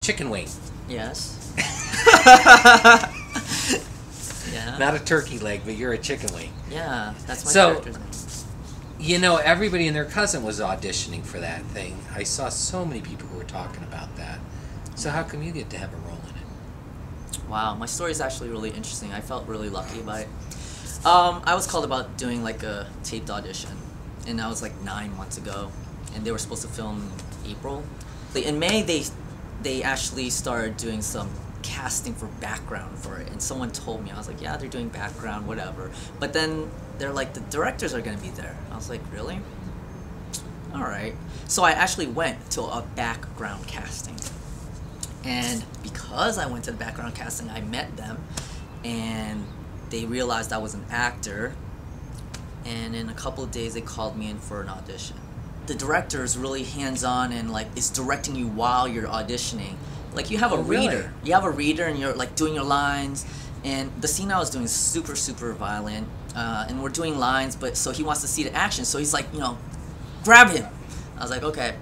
Chicken wing. Yes. Yeah. Not a turkey leg, but you're a chicken wing. Yeah, that's my So- character's name. You know, everybody and their cousin was auditioning for that thing. I saw so many people who were talking about that. So how come you get to have a role in it? Wow, my story is actually really interesting. I felt really lucky about it. I was called about doing like a taped audition, and that was like 9 months ago, and they were supposed to film in April. In May, they actually started doing some casting for background for it, and someone told me, I was like, yeah, they're doing background, whatever. But then they're like, the directors are gonna be there. I was like, really? All right. So I actually went to a background casting, and because I went to the background casting, I met them, and they realized I was an actor, and in a couple of days they called me in for an audition. The director is really hands-on and like is directing you while you're auditioning. Like you have a really? reader. You have a reader and you're like doing your lines, and the scene I was doing is super, super violent, and we're doing lines, but so he wants to see the action, so he's like, you know, grab him. I was like, okay.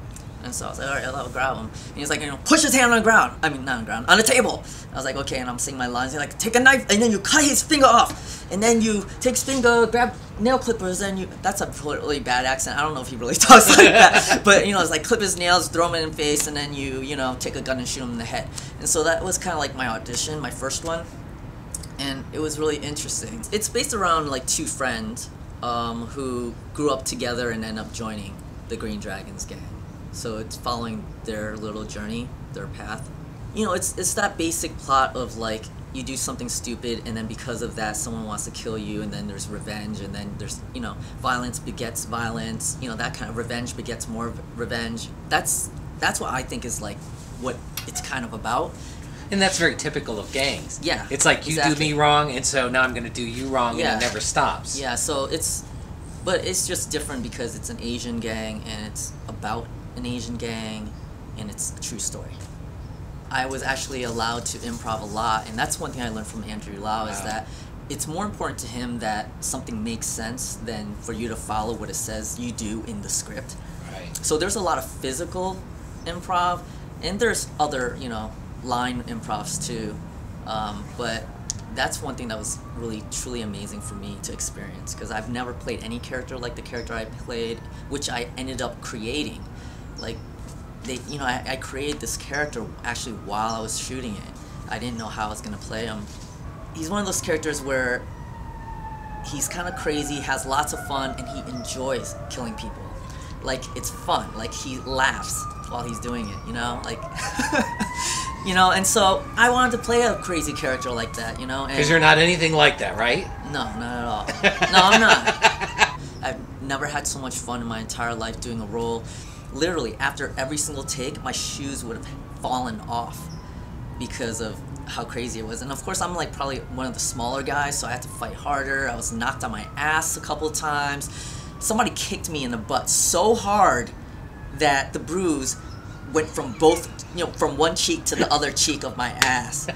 And so I was like, all right, I'll grab him. And he's like, you know, push his hand on the ground. I mean, not on the ground, on the table. I was like, okay, and I'm saying my lines. He's like, take a knife, and then you cut his finger off. And then you take his finger, grab nail clippers, and you... That's a really bad accent. I don't know if he really talks like that. But, you know, it's like clip his nails, throw him in the face, and then you know, take a gun and shoot him in the head. And so that was kind of like my audition, my first one. And it was really interesting. It's based around, like, two friends who grew up together and ended up joining the Green Dragons gang. So it's following their little journey, their path. You know, it's that basic plot of like, you do something stupid and then because of that someone wants to kill you, and then there's revenge, and then there's, you know, violence begets violence, you know, that kind of revenge begets more revenge. That's what I think is like what it's kind of about. And that's very typical of gangs. Yeah, It's like, you exactly. do me wrong, and so now I'm going to do you wrong, Yeah. and it never stops. Yeah, so but it's just different because it's an Asian gang and it's about an Asian gang, and it's a true story. I was actually allowed to improv a lot, and that's one thing I learned from Andrew Lau, is that it's more important to him that something makes sense than for you to follow what it says you do in the script. Right. So there's a lot of physical improv, and there's other, you know, line improvs too, but that's one thing that was really truly amazing for me to experience, because I've never played any character like the character I played, which I ended up creating. Like, you know, I created this character actually while I was shooting it. I didn't know how I was gonna play him. He's one of those characters where he's kind of crazy, has lots of fun, and he enjoys killing people. Like, it's fun. Like, he laughs while he's doing it, you know? Like, you know, and so I wanted to play a crazy character like that, you know? Because you're not anything like that, right? No, not at all. No, I'm not. I've never had so much fun in my entire life doing a role. Literally, after every single take, my shoes would have fallen off because of how crazy it was. And of course, I'm like probably one of the smaller guys, so I had to fight harder. I was knocked on my ass a couple of times. Somebody kicked me in the butt so hard that the bruise went from both, you know, from one cheek to the other cheek of my ass.